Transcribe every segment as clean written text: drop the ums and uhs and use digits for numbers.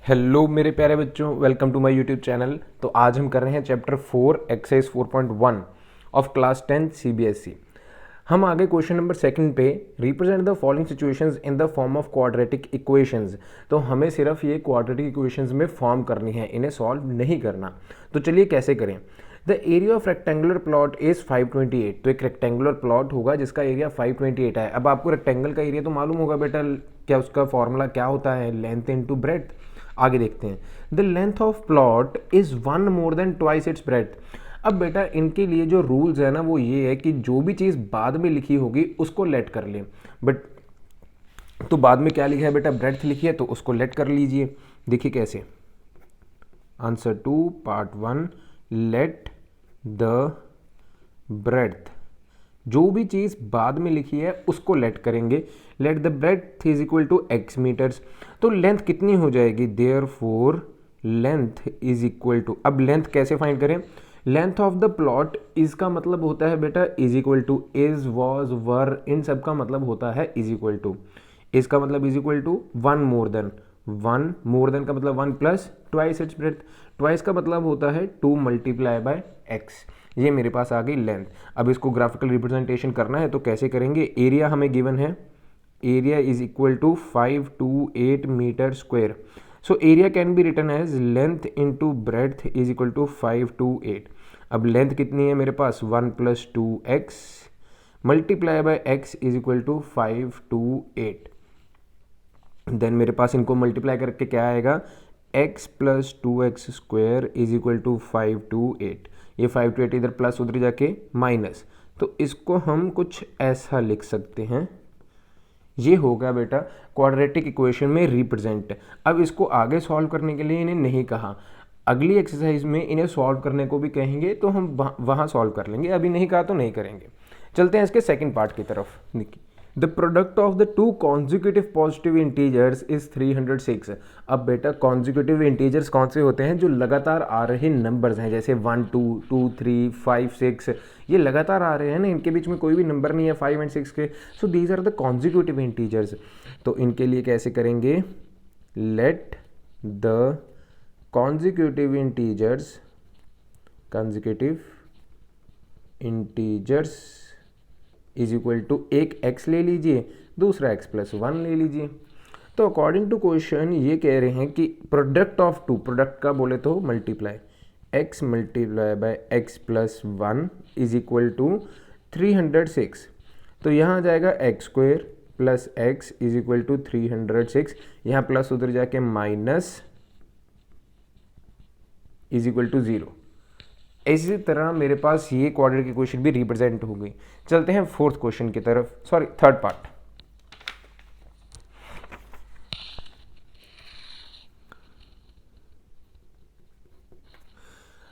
Hello मेरे प्यारे बच्चों, welcome to my YouTube channel. तो आज हम कर रहे हैं chapter 4 exercise 4.1 of class 10 CBSE. हम आगे क्वेश्चन नंबर सेकंड पे represent the following situations in the form of quadratic equations. तो हमें सिर्फ ये क्वाड्रेटिक इक्वेशंस में फॉर्म करनी है, इन्हें सॉल्व नहीं करना। तो चलिए कैसे करें। The area of rectangular plot is 528। तो एक रेक्टेंगुलर प्लॉट होगा जिसका एरिया 528 है। अब आपको रेक्टेंगल का एरिया तो मालूम होगा बेटा, क्या उसका फॉर्मूला क्या होता है, लेंथ इनटू ब्रेड्थ। आगे देखते हैं। The length of plot is 1 more then twice its breadth. अब बेटा इनके लिए जो रूल्स है ना वो ये है कि जो भी चीज़ बाद में लिखी होगी उसको लेट कर लें। बट तो बाद में क्या लिखा है बेटा, ब्रेड्थ लिखी है तो उसको लेट कर लीजिए। देखिए कैसे। Answer to part 1, let the breadth. जो भी चीज़ बाद में लिखी है उसको लेट करेंगे। Let the breadth is equal to X metres. तो लेंथ कितनी हो जाएगी, therefore length is equal to, अब लेंथ कैसे फाइंड करें। लेंथ ऑफ द प्लॉट, इसका मतलब होता है बेटा is equal to, is was were, इन सब का मतलब होता है इज इक्वल टू। इसका मतलब is equal to 1 more than, 1 more than का मतलब 1 plus twice its breadth. Twice का मतलब होता है 2 मल्टीप्लाई बाय एक्स। ये मेरे पास आ गई लेंथ। अब इसको ग्राफिकल रिप्रेजेंटेशन करना है तो कैसे करेंगे। एरिया हमें गिवन है, area is equal to 528 metre square. So area can be written as length into breadth is equal to 528। अब लेंथ कितनी है मेरे पास, 1 plus 2x multiply by x is equal to 528। Then मेरे पास इनको मल्टीप्लाई करके क्या आएगा, x plus 2x square is equal to 528। ये 528 इधर प्लस उधर जाके माइनस, तो इसको हम कुछ ऐसा लिख सकते हैं। ये होगा बेटा क्वाड्रेटिक इक्वेशन में रिप्रेजेंट। अब इसको आगे सॉल्व करने के लिए इन्हें नहीं कहा, अगली एक्सरसाइज में इन्हें सॉल्व करने को भी कहेंगे तो हम वहाँ सॉल्व कर लेंगे। अभी नहीं कहा तो नहीं करेंगे। चलते हैं इसके सेकंड पार्ट की तरफ। देखिए, the product of the two consecutive positive integers is 306। अब बेटा कॉन्जिक्यूटिव इंटीजर्स कौन से होते हैं, जो लगातार आ रहे नंबर्स हैं, जैसे 1 2 2 3 5 6, ये लगातार आ रहे हैं ना, इनके बीच में कोई भी नंबर नहीं है 5 एंड 6 के। So these are the consecutive integers. तो इनके लिए कैसे करेंगे, let the consecutive integers is equal to, एक x ले लीजिए, दूसरा x प्लस 1 ले लीजिए। तो अकॉर्डिंग टू क्वेश्चन ये कह रहे हैं कि प्रोडक्ट ऑफ टू, प्रोडक्ट का बोले तो multiply, x multiply by x plus 1 is equal to 306। तो यहाँ आ जाएगा x square plus x is equal to 306। यहाँ प्लस उधर जाके माइनस इज इक्वल टू 0। इसी तरह मेरे पास ये क्वाड्रेटिक इक्वेशन भी रिप्रेजेंट हो गई। चलते हैं फोर्थ क्वेश्चन की तरफ, sorry third part.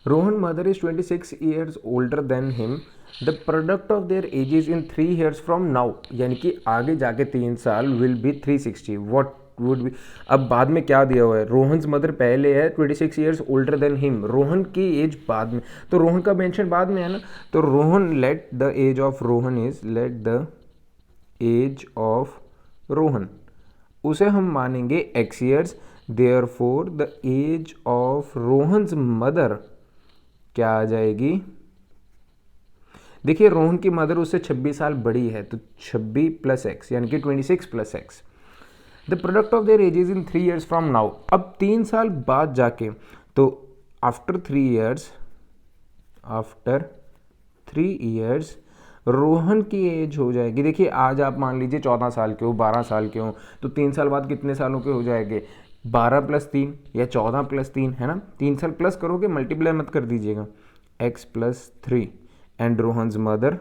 Rohan mother is 26 years older than him. The product of their edges in 3 years from now, यानी कि आगे जाके 3 साल will be 360। What would be, अब बाद में क्या दिया हुआ है, रोहन्स मदर पहले है 26 years older than him, Rohan की एज बाद में, तो रोहन का मेंशन बाद में है ना। तो Rohan, let the age of Rohan is, let the age of Rohan, उसे हम मानेंगे x years. Therefore the age of Rohan's mother क्या आ जाएगी, देखिए रोहन की मदर उससे 26 साल बड़ी है, तो 26 प्लस एक्स यानी कि 26 plus x. The product of their edges in 3 years from now, अब 3 साल बाद जाके, तो after 3 years, after 3 years Rohan की एज हो जाएगी। देखिए आज आप मान लीजिए 14 साल के हो, 12 साल के हो, तो 3 साल बाद कितने सालों के हो जाएंगे, 12 प्लस 3 या 14 प्लस 3, है ना। 3 साल प्लस करोगे, मल्टीप्लाई मत कर दीजिएगा, x plus 3 and Rohan's mother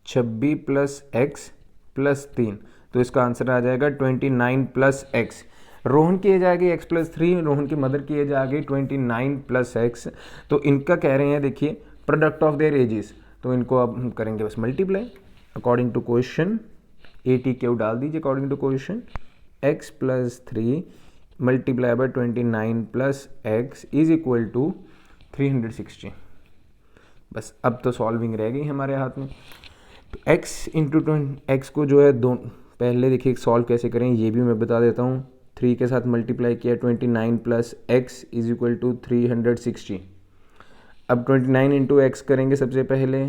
26 plus x plus 3, तो इसका आंसर आ जाएगा 29 प्लस एक्स। रोहन की एज आ गई x प्लस 3, रोहन की मदर की एज आ गई 29 प्लस एक्स। तो इनका कह रहे हैं देखिए प्रोडक्ट ऑफ देयर एजेस, तो इनको अब हम करेंगे बस multiply according to question. ATQ डाल दीजिए according to question, x plus 3 multiply by 29 plus x is equal to 360। बस अब तो सॉल्विंग रह गई हमारे हाथ में। तो x इंटू एक्स को जो है दो पहले देखिए सॉल्व कैसे करें ये भी मैं बता देता हूँ। 3 के साथ मल्टीप्लाई किया 29 plus x is equal to 360। अब 29 इंटू एक्स करेंगे सबसे पहले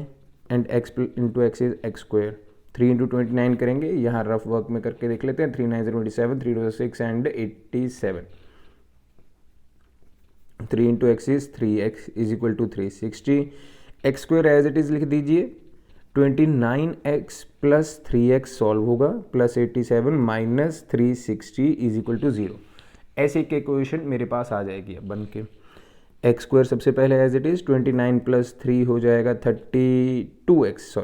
and x into x is x square. 3 into 29 करेंगे, यहाँ रफ वर्क में करके देख लेते हैं। 3 9 27, 3 2 6 and 87। 3 into x is 3x is equal to 360। X square as it is लिख दीजिए। 29x प्लस 3x सॉल्व होगा, plus 87 minus 360 is equal to 0। ऐसे एक इक्वेशन मेरे पास आ जाएगी अब बन के। एक्स स्क्वायर सबसे पहले एज इट इज़ 29 प्लस 3 हो जाएगा 32x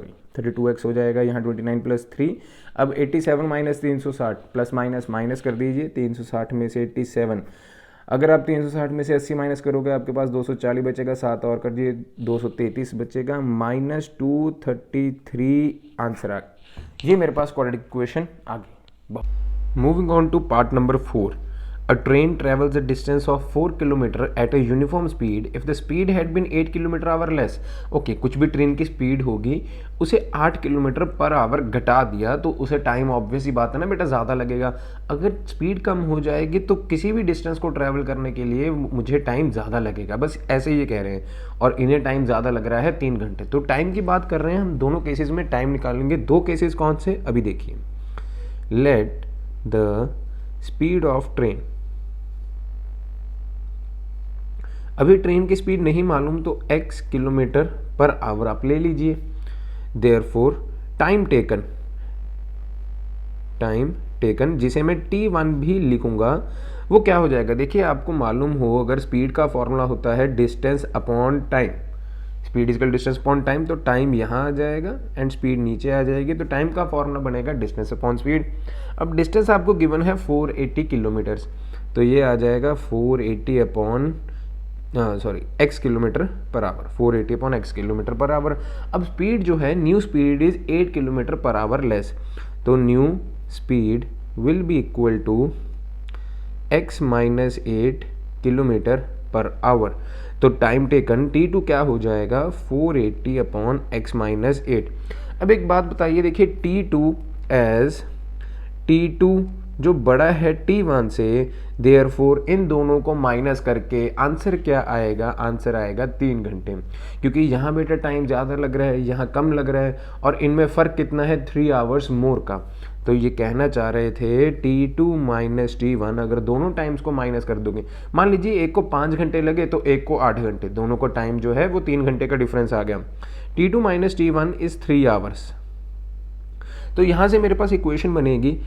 हो जाएगा यहाँ 29 प्लस 3। अब 87 माइनस 360 प्लस माइनस माइनस कर दीजिए। 360 में से 87, अगर आप 360 में से 80 माइनस करोगे आपके पास 240 बचेगा। 7 और कर दिए 233 बचेगा, माइनस 233 आंसर आ गया। ये मेरे पास क्वाड्रेटिक इक्वेशन आ गई। Moving on to part number 4। A train travels a distance of 4 km at a uniform speed if the speed had been 8 km/h less. Okay, कुछ भी ट्रेन की स्पीड होगी उसे 8 km/h घटा दिया तो उसे टाइम ऑब्वियस ही बात है ना बेटा ज़्यादा लगेगा। अगर स्पीड कम हो जाएगी तो किसी भी डिस्टेंस को ट्रैवल करने के लिए मुझे टाइम ज़्यादा लगेगा, बस ऐसे ही कह रहे हैं। और इन्हें टाइम ज़्यादा लग रहा है 3 घंटे। तो टाइम की बात कर रहे हैं हम, दोनों केसेस में टाइम निकालेंगे। 2 केसेस कौन से अभी देखिए। Let the speed of train, अभी ट्रेन की स्पीड नहीं मालूम तो x km/h आप ले लीजिए। देयरफॉर टाइम टेकन जिसे मैं t1 भी लिखूंगा वो क्या हो जाएगा। देखिए आपको मालूम हो अगर स्पीड का फॉर्मूला होता है distance upon time, speed is equal distance upon time, तो टाइम यहाँ आ जाएगा एंड स्पीड नीचे आ जाएगी। तो टाइम का फॉर्मूला बनेगा डिस्टेंस अपॉन स्पीड। अब डिस्टेंस आपको गिवन है 480 किलोमीटर्स, तो ये आ जाएगा 480 upon x km/h, 480 upon x km/h। अब स्पीड जो है new speed is 8 km/h less, तो new speed will be equal to x minus 8 km/h। तो टाइम टेकन t2 क्या हो जाएगा 480 अपॉन x माइनस 8। अब एक बात बताइए, देखिए T2 जो बड़ा है T1 से, देयरफॉर इन दोनों को माइनस करके आंसर क्या आएगा, आंसर आएगा 3 घंटे। क्योंकि यहाँ बेटा टाइम ज़्यादा लग रहा है, यहाँ कम लग रहा है और इनमें फ़र्क कितना है 3 आवर्स मोर का। तो ये कहना चाह रहे थे T2 माइनस T1, अगर दोनों टाइम्स को माइनस कर दोगे, मान लीजिए एक को 5 घंटे लगे तो एक को 8 घंटे, दोनों को टाइम जो है वो 3 घंटे का डिफरेंस आ गया। T2 minus T1 is 3 hours. तो यहाँ से मेरे पास इक्वेशन बनेगी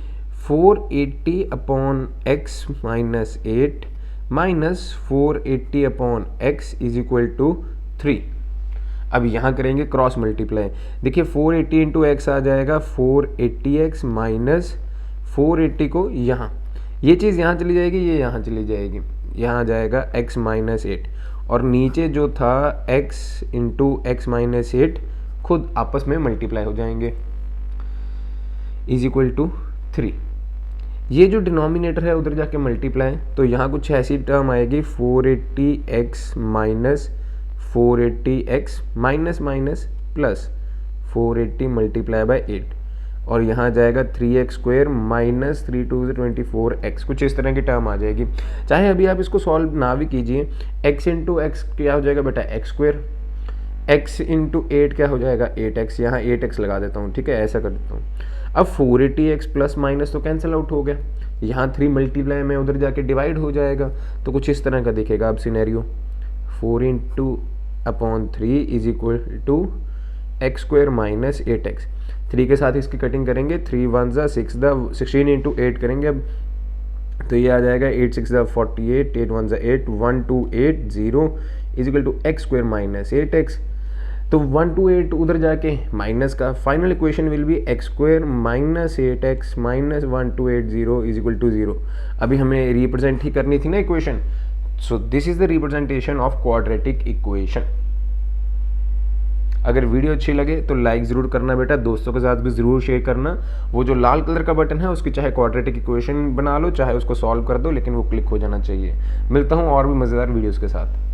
480 upon x minus 8 minus 480 upon x is equal to 3। अब यहाँ करेंगे क्रॉस मल्टीप्लाई। देखिए 480 इंटू एक्स आ जाएगा 480x माइनस 480 को यहाँ, ये चीज़ यहाँ चली जाएगी, ये यहाँ चली जाएगी, यहाँ आ जाएगा x माइनस 8 और नीचे जो था x इंटू एक्स माइनस 8 खुद आपस में मल्टीप्लाई हो जाएंगे इज इक्वल टू 3। ये जो डिनोमिनेटर है उधर जाके मल्टीप्लाई, तो यहाँ कुछ ऐसी टर्म आएगी 480x minus 480x minus minus plus 480 multiply by 8 और यहाँ जाएगा 3x स्क्वायर माइनस 3 2 24x, कुछ इस तरह की टर्म आ जाएगी। चाहे अभी आप इसको सॉल्व ना भी कीजिए, x इंटू एक्स क्या हो जाएगा बेटा x स्क्वायर, x इंटू 8 क्या हो जाएगा 8x, यहाँ 8x लगा देता हूँ, ठीक है, ऐसा कर देता हूँ। अब 480x प्लस माइनस तो कैंसिल आउट हो गया, यहाँ 3 मल्टीप्लाई में उधर जाके डिवाइड हो जाएगा, तो कुछ इस तरह का दिखेगा अब scenario. 4 into upon 3 is equal to x square minus 8x। 3 के साथ इसकी कटिंग करेंगे, 3 1 ज़ा 6 16 इंटू 8 करेंगे अब, तो ये आ जाएगा 8 6 ज़ा 48, 8 1 ज़ा 8, 1 2 8 0 is equal to x square minus 8x। तो 1 2 8 उधर जाके माइनस का final equation will be x square minus 8x minus 1 2 8 0 is equal to 0। अभी हमें रिप्रेजेंट ही करनी थी ना इक्वेशन, so this is the representation of quadratic equation. अगर वीडियो अच्छी लगे तो लाइक ज़रूर करना बेटा, दोस्तों के साथ भी ज़रूर शेयर करना। वो जो लाल कलर का बटन है उसकी चाहे क्वाड्रेटिक इक्वेशन बना लो, चाहे उसको सॉल्व कर दो, लेकिन वो क्लिक हो जाना चाहिए। मिलता हूँ और भी मज़ेदार वीडियोज़ के साथ।